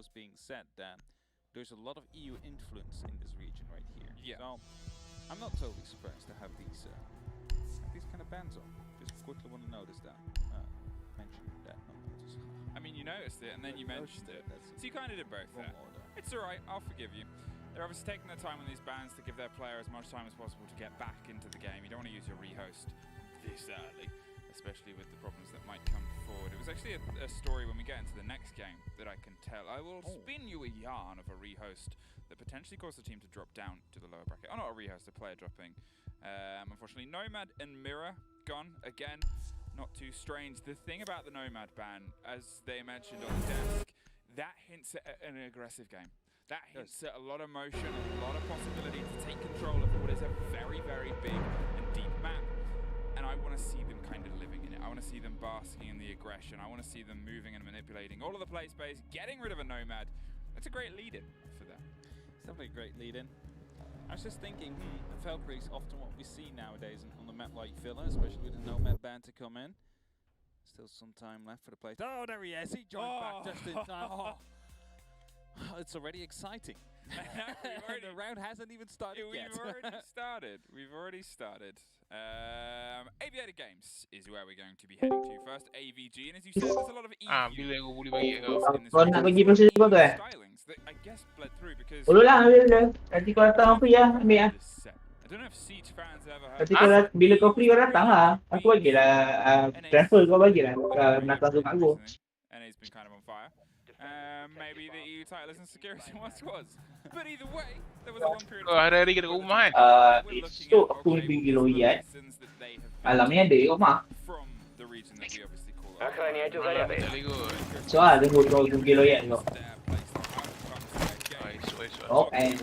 was being said that there's a lot of EU influence in this region right here. Yeah. So I'm not totally surprised to have these kind of bans on. Just quickly want to notice that. Mention that. I mean, you noticed it, and then you mentioned it. So you kind of did both there. It's alright, I'll forgive you. They're obviously taking their time on these bans to give their player as much time as possible to get back into the game. You don't want to use your rehost this early, especially with the problems that might come forward. It was actually a story when we get into the next game that I can tell. I will spin you a yarn of a rehost that potentially caused the team to drop down to the lower bracket. Oh, not a rehost, a player dropping. Unfortunately, Nomad and Mira gone. Again, not too strange. The thing about the Nomad ban, as they mentioned on the desk, that hints at an aggressive game. That hints at a lot of motion, a lot of possibility to take control of what is a very, very big and deep map. And I want to see them kind of living in it. I want to see them basking in the aggression. I want to see them moving and manipulating all of the play space, getting rid of a Nomad. That's a great lead-in for them. It's definitely a great lead-in. I was just thinking, the Valkyrie is often what we see nowadays on the map like Villa, especially with the Nomad ban to come in. Still some time left for the play. Oh, there he is. He joined back just in time. Oh. It's already exciting. The round hasn't even started yet. We've already started. Aviator Games is where we're going to be heading to first. AVG, and as you said, there's a lot of EU stylings that I guess bled through because Nanti kau datang aku ya, ambil ya. I don't know if Siege fans ever heard. Nanti kau bila kau free kau datang lah. Aku bagilah transfer kau bagilah nak langsung aku. And he's been kind of on fire. Maybe the EU title isn't secure as it once was. But either way, there was a long period of hari kita rumah Esok aku pergi Loyat. Alamnya ada rumah. from the region that we obviously call Охраняйте заряды. Soal dia buat pergi Loyat kau. Oh, and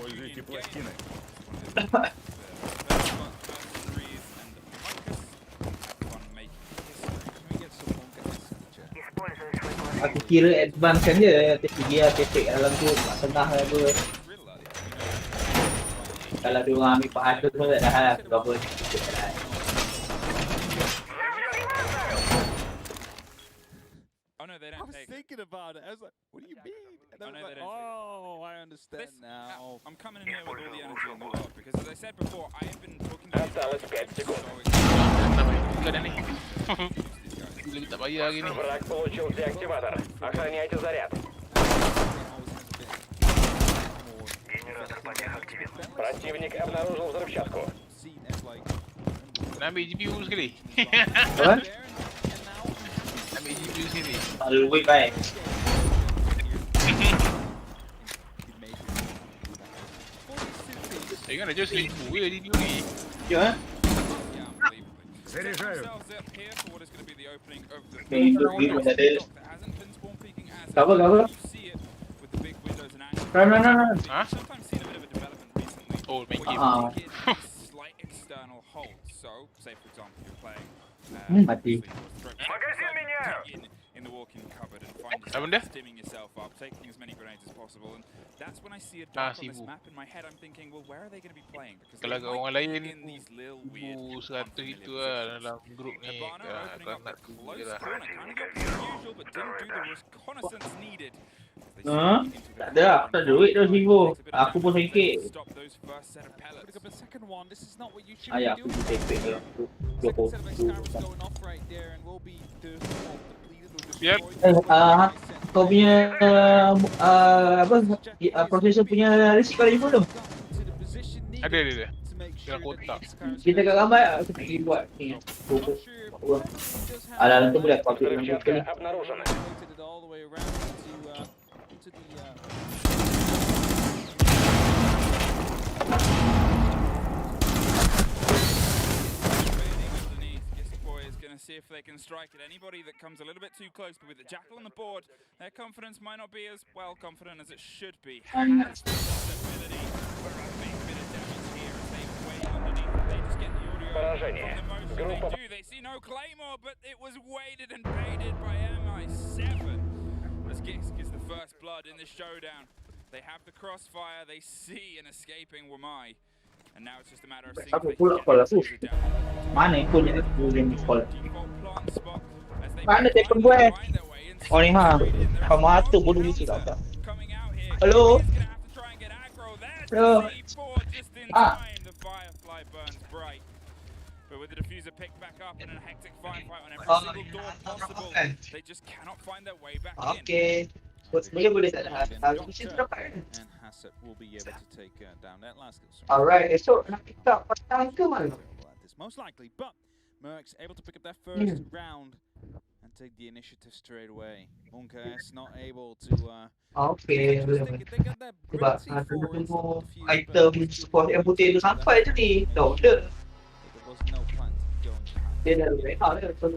aku kira advance kan je, dia tepek dalam tu kat tengah apa. Kalau dia orang ambil pahat tu semua tak dah lah, berapa sikit dah. Oh no, they I don't was take. thinking about it. I was like, what do you mean? And I Oh, no, was they like, don't take oh, I understand now. I'm coming in here with all the energy in the world because, as I said before, I have been talking to Осталось 5 секунд. bukan ni. Bila kita bayar hari ni. Враг получил деактиватор. Охраняйте заряд. Противник обнаружил взрывчатку. Nak ambil GPU sekali. Apa? Ambil GPU sekali. Lalu wait baik. Jangan dah jual RM1,000 je GPU ni. Ya. Заряжаю. Cover. No. Ha? Oh, main game. Slight external hold. So, say for example, you're playing Mati. in the walk-in cupboard and find Apa benda? yourself stimming yourself up, taking as many grenades as possible, and that's when I see a dot on this Sibu. map in my head. I'm thinking, well, where are they going to be playing? Because Kalau they kat might orang be lain, in these little weird 100 itu unfamiliar lah positions. dalam grup ni. Habana opening Kau up nak a tunggu close je lah. corner, kind of got as usual, but didn't do the reconnaissance needed. Ha? Tak ada lah, tak ada duit tu RM1,000. Aku pun sikit. Stop those first set of pellets. Pick up a second one. This is not what you should Ayah be aku doing. tepek dalam tu. Second set of experiments going off right there, and will be depleted or Yep. destroyed. Kau punya apa processor punya receipt kau dah jumpa belum? Ada. Dalam kotak. Kita kat gambar aku pergi buat ni. Alah nanti boleh aku upload nombor sekali. Взрывчатка обнаружена. See if they can strike at anybody that comes a little bit too close, but with the Jackal on the board, their confidence might not be as well confident as it should be. Has the possibility for a big bit of damage here as they wait underneath. They just get the audio Поражение. from the motion they do. They see no Claymore, but it was weighted and baited by MI7. As Gix gets the first blood in this showdown. They have the crossfire, they see an escaping Wamai. And now it's just a matter of seeing if they can get it down. Mana ikut je tu game call. Default plant spot as they Mana find telepon gue? their way inside Oh ni ha. the screen in their Kau mata own bodoh ni counter. tak. Coming Hello. He's gonna have to try and get aggro. There's Hello. the C4 just in Ah. time. The Firefly burns bright. But with the diffuser picked back up in a hectic firefight on every single door possible, they just cannot find their way back in. Okay. Boleh tak dah? Mesti tu dapat. And Hassett will be able to take down that last kill. Alright, esok nak kita petang ke malam? This most likely, but Mercs able to pick up that first round and take the initiative straight away. Monkas not able to. Okay, they boleh. got that Sebab great ada C4 tunggu inside the item fuse, support yang putih tu sampai je ni. Dah order. there was no plan to go into hand. Dia dah rehat dah. Well,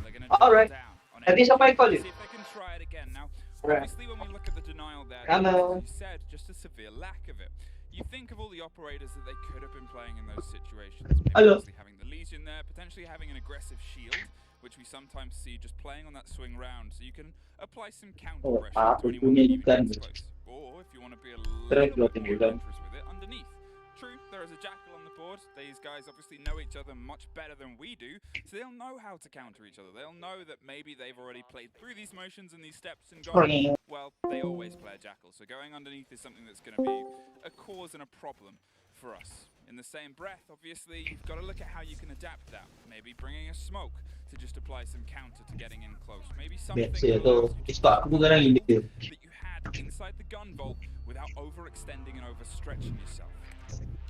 they're gonna Alright. double down on Nanti it. sampai call See you. if they can try it again. Now, Alright. obviously, when we look at the denial there, Hello. as you said, just a severe lack of it. You think of all the operators that they could have been playing in those situations. Maybe Hello. obviously having the Legion there, potentially having an aggressive shield, which we sometimes see just playing on that swing round, so you can apply some counter pressure to aku anyone punya that even ikan. gets close. Or if you want to be a Terus little bit buatin more ikan. adventurous with it, underneath. True, there is a Jackal on the board. These guys obviously know each other much better than we do, so they'll know how to counter each other. They'll know that maybe they've already played through these motions and these steps and gone, well, they always play a Jackal. So going underneath is something that's going to be a cause and a problem for us. In the same breath, obviously, you've got to look at how you can adapt that. Maybe bringing a smoke to just apply some counter to getting in close. Maybe something Biasa that tu. allows you to Sebab aku sekarang ini dia. that you had inside the gun vault without overextending and overstretching yourself.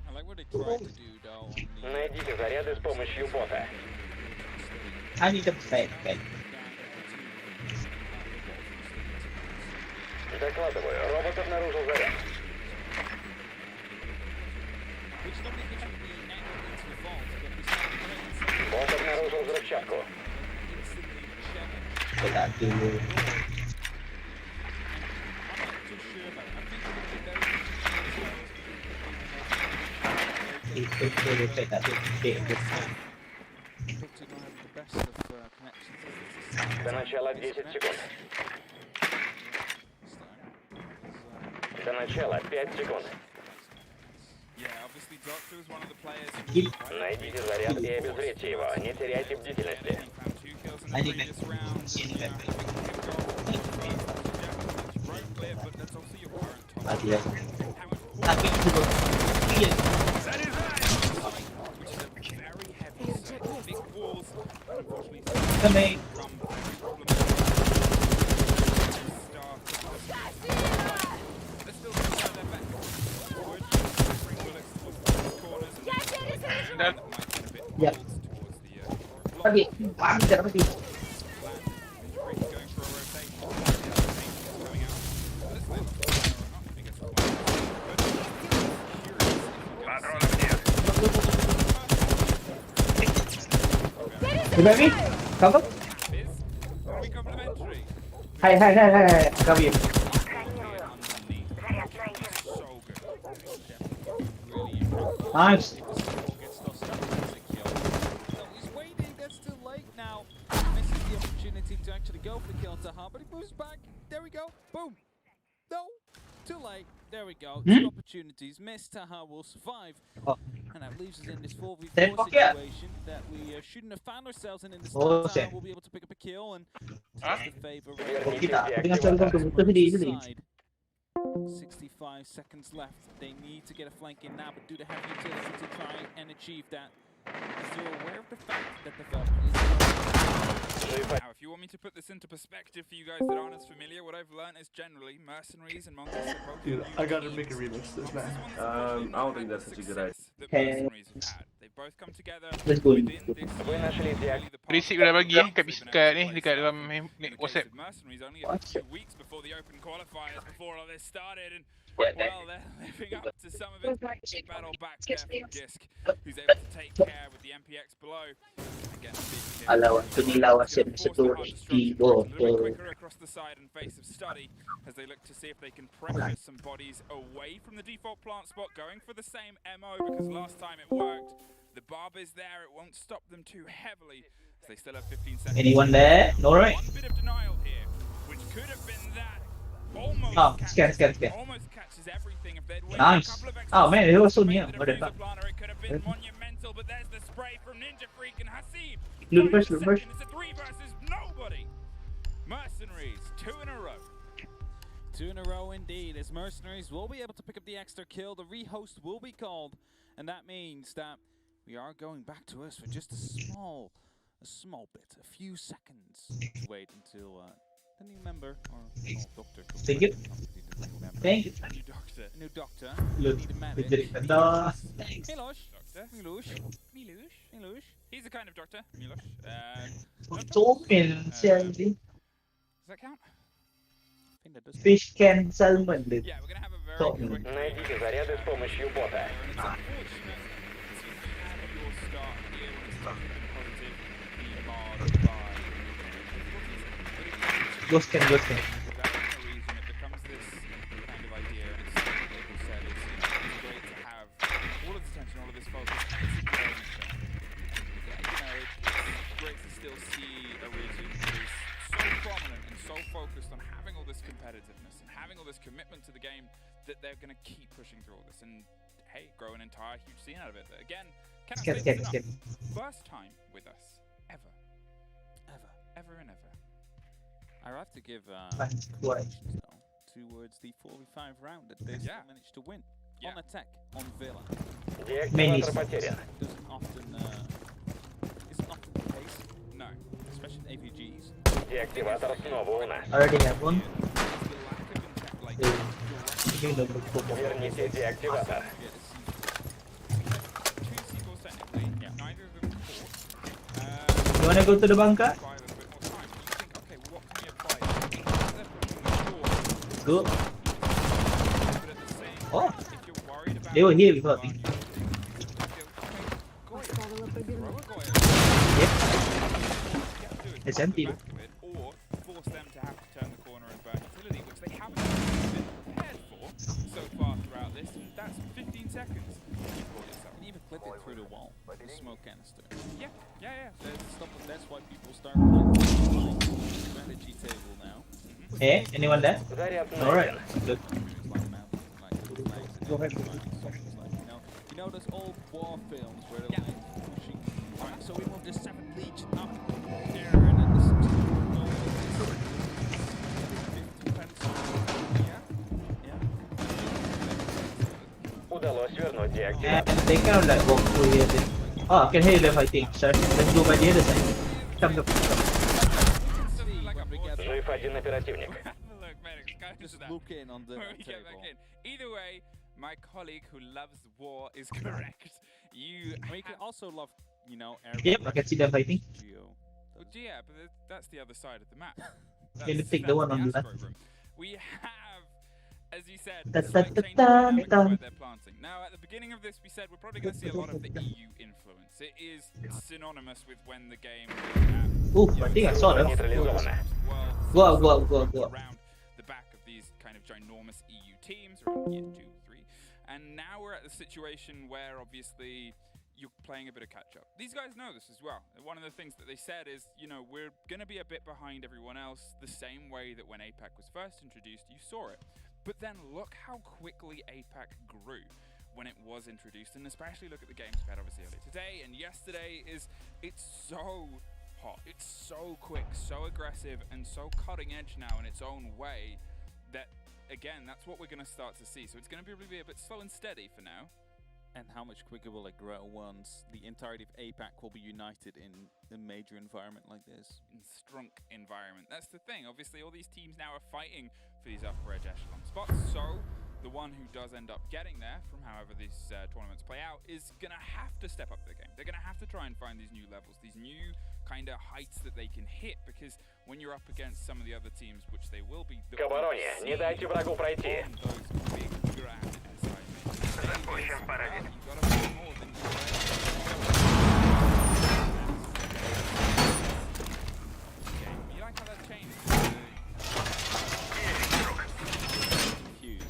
I like what they tried to do though. On the, Найдите заряды с помощью бота. I need a fat guy. Докладываю, робот обнаружил заряд. which normally gives you the angle into the vault, but we started playing something Бот обнаружил взрывчатку. instantly check. Saya tak ada. I'm not too sure about it. I think it would be very Saya tak ada. Okay, good to not have the best of connections. До начала 10 секунд. До начала 5 секунд. Yeah, obviously Doctor was one of the players who Keep- was quite Найдите заряд и обезвредьте его. Не теряйте бдительности. He found 2 kills in I the need previous that. round. I need that. Right clear, but that's also your current top. Mati dah. How important Tapi juga. Iya. which is a very heavy set. Big walls, unfortunately, Kami. become very problematic. They're still trying to find their back. Forward, bring bullets towards the corners and that might be a bit Yep. bolts towards the block. Tapi, mati dah mati. Plan. Going for a rotation. Coming out. This thing looks like not the biggest one. But You ready? Cover? is going to be complimentary. Hai. Kami. Underneath. So good. Really impressive. Nice. Gets those stuff as a kill. No, he's waiting. That's too late now. Misses the opportunity to actually go for the kill to Taha, but he moves back. There we go. Boom. No. Too late. There we go. Two opportunities. Missed. Taha will survive. Oh. And that leaves us in this 4v4 Then fuck yeah. situation that we shouldn't have found ourselves in the Oh, start. shit. We'll be able to pick up a kill and Huh? take the favor. Kita dengan cara komputer sendiri. Side. 65 seconds left. They need to get a flank in now, but do they have utility to try and achieve that? As they're aware of the fact that the Valkyrie is Now, if you want me to put this into perspective for you guys that aren't as familiar, what I've learned is generally mercenaries and monkeys are both Dude, I gotta make a remix of this, man. I don't think that's such a good idea. that Okay. mercenaries have had. They both come together Let's go. within this Вы нашли really the Berisik path dah bagi that kat they've been kat able ni to dekat play dalam style. ni In the case WhatsApp. of mercenaries, only a What? few weeks before the open qualifiers, before all this started, and Yeah, well, they're living up to some of it. Big battle back there from Gisk, who's able to take care with the MPX below. Again, speaking here, Alawan tu ni lawan forced siapa to satu hard di destruction, bawah. a little bit quicker across the side in face of Study as they look to see if they can pressure some bodies away from the default plant spot, going for the same MO because last time it worked. The barb is there, it won't stop them too heavily as they still have 15 seconds. Anyone there? No right? One bit of denial here, which could have been that. Almost Oh, catches, scan. almost catches everything if they'd waited Nice. a couple of extra Oh man, it was so seconds near. to What make the the fuck? planner. It could have been monumental, but there's the spray from Ninja Freak and Hasib. Loot first, Second, loot first. It's a 3 versus nobody. Mercenaries, 2 in a row. 2 in a row indeed, as Mercenaries will be able to pick up the extra kill. The rehost will be called, and that means that we are going back to us for just a small bit, a few seconds to wait until the new member or doctor. Thank you. Thank you. New doctor. Look, Need a medic. Thanks. Milosh. Doctor. Milosh. He's the kind of doctor, Milosh. Talking, Shelby. Does that count? I think that does. Fish can salmon. Dude. Yeah, we're gonna have a very Talking. quick. Найдите заряды с помощью бота. It's unfortunate to have your start here when it's been positive, be marred by difficulties. Ghost can. Without a reason, it becomes this kind of idea, and it's like people said, it's great to have all of this attention, all of this focus. It's growing thing. It's great to still see a region that is so prominent and so focused on having all this competitiveness and having all this commitment to the game that they're going to keep pushing through all this and, hey, grow an entire huge scene out of it. But again, cannot say this enough. First time with us, ever and ever. I have to give Thanks. congratulations though towards the 4v5 round that they still managed to win on attack on Villa. Деактиватор потерян. Isn't often the case. No. Especially in AVGs. Деактиватор снова у нас. Already have one. It's the lack of intent, like, You know, look for more. Верните деактиватор. two sequels technically, neither of them fought. You wanna go to the bunker? Require a bit more time. You think, okay, well, what can we apply? They're pushing the score. Go. But at the same time, Oh. if you're worried about They were here before. Goya, Yep. It's It's empty. or force them to have to turn the corner and burn utility, which they haven't been prepared for so far throughout this. And that's 15 seconds. You call yourself. And even clip it through the wall. The smoke canister. Yeah. That's why people start playing strategy table now. Hey, anyone there? Заряд Alright. найден. Good. Go ahead. You know those old war films where they're like pushing. Alright, so we move the 7th Legion up there and then the 6th Удалось вернуть And деактиватор. they kind of like walk through here. Oh, I can hear them fighting. Sir, let's go by the other side. Come. Жив один оперативник. Look, medics, go into Just that. look in on the When we get back table. in. Either way, my colleague who loves war is correct. You I mean, you can also love, you know, air. Yep, I can see them fighting. Geo. Well, yeah, but that's the other side of the map. Yeah, let's take the one on the Astro left. room. We have, as you said, Da, a da, slight da, change in da, dynamic da. of where they're planting. Now, at the beginning of this, we said we're probably going to see a lot of the EU influence. It is synonymous with when the game Ooh, I think I saw them. Нейтрализовано. Go. around the back of these kind of ginormous EU teams around year 2, 3. And now we're at the situation where obviously you're playing a bit of catch up. These guys know this as well. One of the things that they said is, you know, we're going to be a bit behind everyone else the same way that when APAC was first introduced, you saw it. But then look how quickly APAC grew when it was introduced, and especially look at the games we had obviously earlier today and yesterday. It's so hot, it's so quick, so aggressive, and so cutting edge now in its own way that, again, that's what we're going to start to see. So it's going to be a bit slow and steady for now. And how much quicker will it grow once the entirety of APAC will be united in a major environment like this? In strunk environment. That's the thing. Obviously, all these teams now are fighting for these upper edge echelon spots. So the one who does end up getting there, from however these tournaments play out, is going to have to step up their game. They're going to have to try and find these new levels, these new kind of heights that they can hit, because when you're up against some of the other teams, which they will be, К обороне. Не дайте врагу пройти. on those big grand assignments. You've got to be more than you like how that changed? Huge.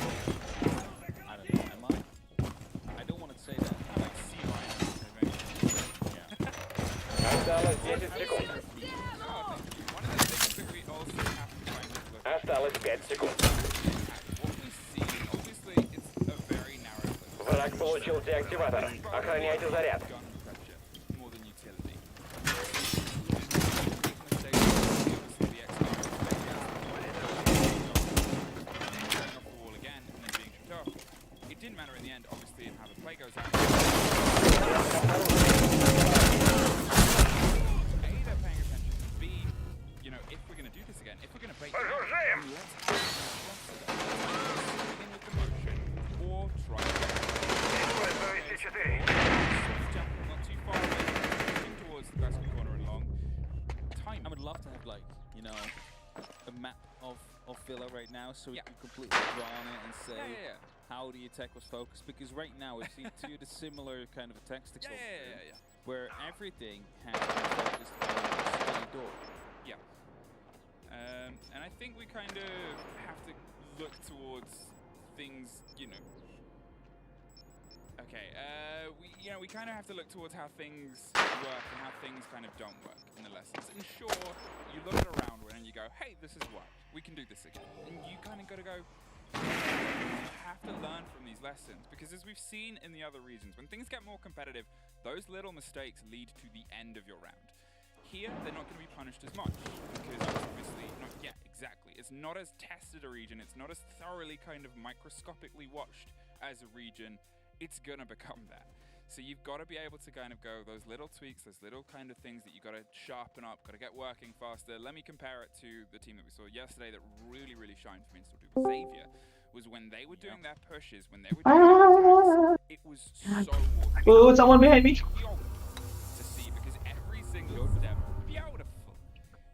I don't know, am I don't want to say that. I like sea lions. Yeah. Осталось 10 секунд. One of the things that we also have to kind of look Осталось 5 секунд. at, what we see, obviously it's a very narrow list. Враг Враг получил деактиватор. Охраняйте заряд. gun pressure more than utility. Going off the wall again and then being tripped off. It didn't matter in the end, obviously, in how the play goes out. A, they're paying attention. B, you know, if we're going to do this again, if we're going to bait them out, then let's begin with the motion or try jumping not too far away, pushing towards the basket corner and long. Time. I would love to have, like, you know, a map of Villa right now, so we Yeah. can completely draw on it and say Yeah. how the attack was focused. Because right now we've seen two of the similar kind of attacks to come through, where everything has been focused on the door. And I think we kind of have to look towards things, you know. Okay, we kind of have to look towards how things work and how things kind of don't work in the lessons. And sure, you look at a round one and you go, hey, this is worked. We can do this again. And you kind of got to go, you have to learn from these lessons, because as we've seen in the other regions, when things get more competitive, those little mistakes lead to the end of your round. Here, they're not going to be punished as much, because obviously, exactly. It's not as tested a region, it's not as thoroughly kind of microscopically watched as a region. It's going to become that. So you've got to be able to kind of go, those little tweaks, those little kind of things that you've got to sharpen up, got to get working faster. Let me compare it to the team that we saw yesterday that really, really shined for me and still do with Xavier, was when they were doing their pushes, when they were doing their attacks, it was so Oh, someone behind me. beautiful to see, because every single step, beautiful.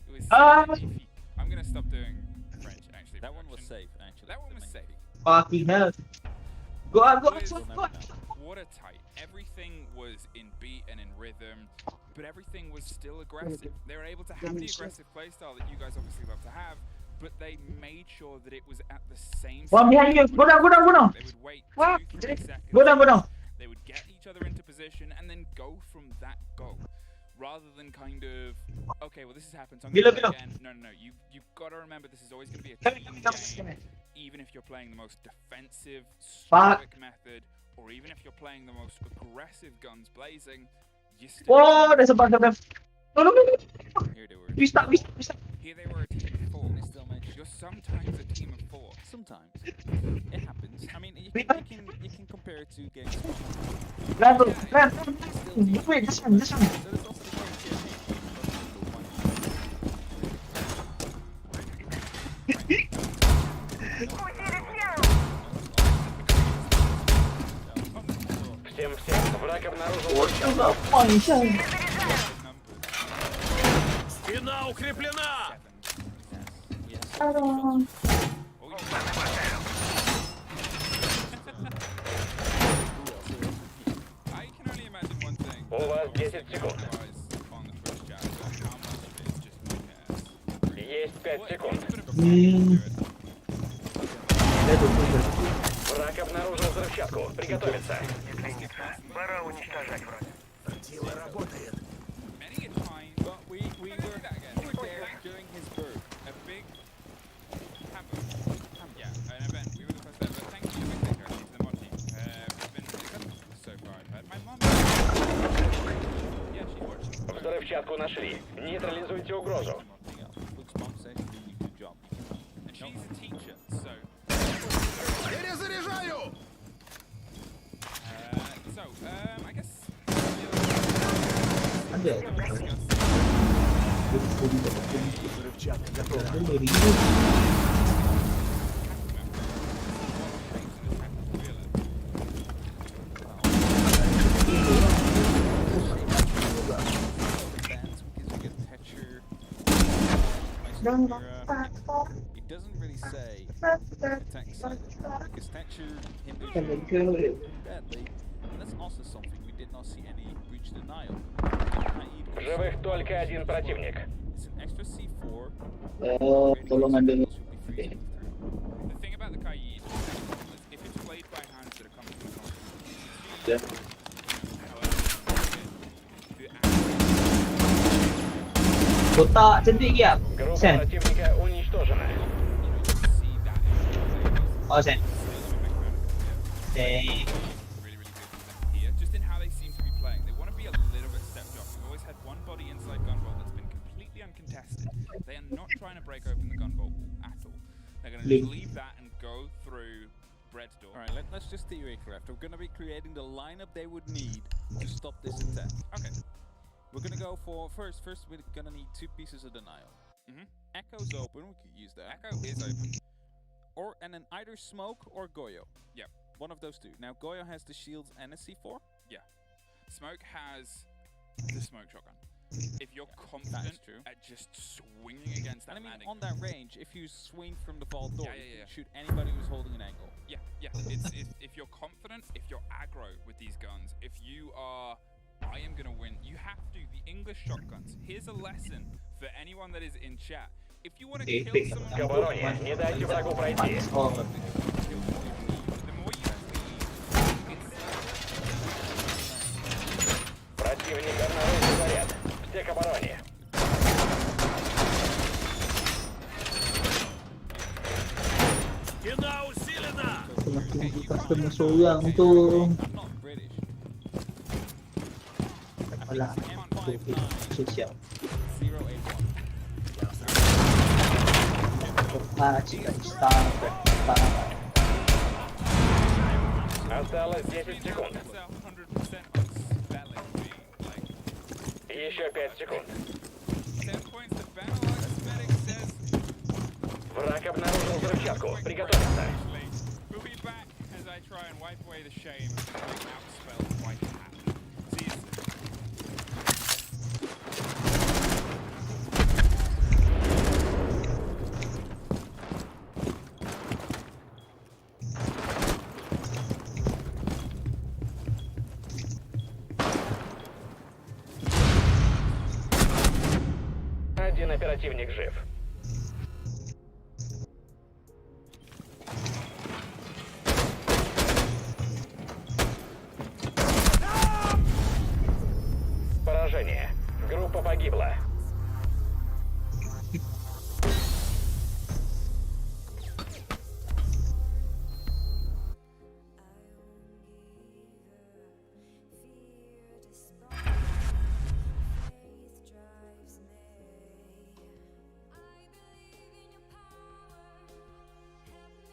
It was easy. I'm going to stop doing French, actually. That one was production. safe, actually. That one was safe. Fucking hell. Go on, go on, Liz, go on. watertight. Everything was in beat and in rhythm, but everything was still aggressive. They were able to have the aggressive playstyle that you guys obviously love to have, but they made sure that it was at the same One behind you. Go down, go down, go down. They would wait What? 2-3 seconds. Go down, go down. They would get each other into position and then go from that goal. Rather than kind of, okay, well this has happened, so I'm going to Below, play again. No. You've got to remember this is always going to be a Come team here, game. Even if you're playing the most defensive, Fuck. stoic method, or even if you're playing the most aggressive guns blazing, you still. Oh, there's a bunch of them. No, no, no, no. Here they were. We stop, we stop, we stop. Here they were a team of 4. They still managed. You're sometimes a team of 4. Sometimes it happens. I mean, you can compare it to games. Run, run, run. Wait, this one, this one. That is also the case here. Всем, враг обнаружил. 我这个晃一下。 Стена укреплена! I can only imagine one thing. У вас 10 секунд. On the Twitch chat, so how much of it is just my Есть 5 Well, секунд. it's a bit of a problem to it. Враг обнаружил взрывчатку. Приготовиться. Пора уничтожать врага. Many a time, but we were there during his birth. a big yeah, an event. We were the first there, but thank you to Big Taker to the mod team. We've been really good so far. I've had my mom. Yeah, she's watching. Взрывчатку нашли. Нейтрализуйте угрозу. Luke's mom says you're doing a good job. And she's a teacher, so. Перезаряжаю! I guess. Bands because you get Thatcher. It doesn't really say attack side because Thatcher hindered you badly. And that's also something we did not see any breach denial. В живых только один противник. It's an extra C4. Tolong ada. The thing about the Kaid is if it's played by hands that are coming from the competition, Yeah. Kotak cantik ya. Группа Sen. противника уничтожена. Oh, Sen. Really, really uncontested. They are not trying to break open the gunbolt at all. They're going to Link. just leave that and go through Bread's door. Alright, let's just theory correct. We're gonna be creating the lineup they would need to stop this attack. Okay. We're gonna go for first we're gonna need 2 pieces of denial. Mhm. Echo's open, we could use that. Echo is open. And then either Smoke or Goyo. Yep. One of those two. Now Goyo has the shields and a C4. Smoke has the smoke shotgun. If you're confident true. at just swinging against that And I mean, landing on that range, if you swing from the vault door, Yeah, you yeah, can shoot anybody who's holding an angle. Yeah, yeah. It's if you're confident, if you're aggro with these guns, if you are, I am gonna win. You have to. The English shotguns. Here's a lesson for anyone that is in chat. If you want to Okay, kill pick someone, К обороне. Не дайте врагу пройти. Oh, the more you leave, Противник обнаружил заряд. Все к обороне. custom sulang tu. I'm not British. Wala. Social. 081. Chica, star. Осталось 10 секунд. yourself 100% on spelling bee. Like Еще 5 секунд. 10 points to Benelux. Medic says. Враг обнаружил взрывчатку. Приготовиться. Actually, we'll be back as I try and wipe away the shame of being outspelled quite happy. See you soon. Один оперативник жив.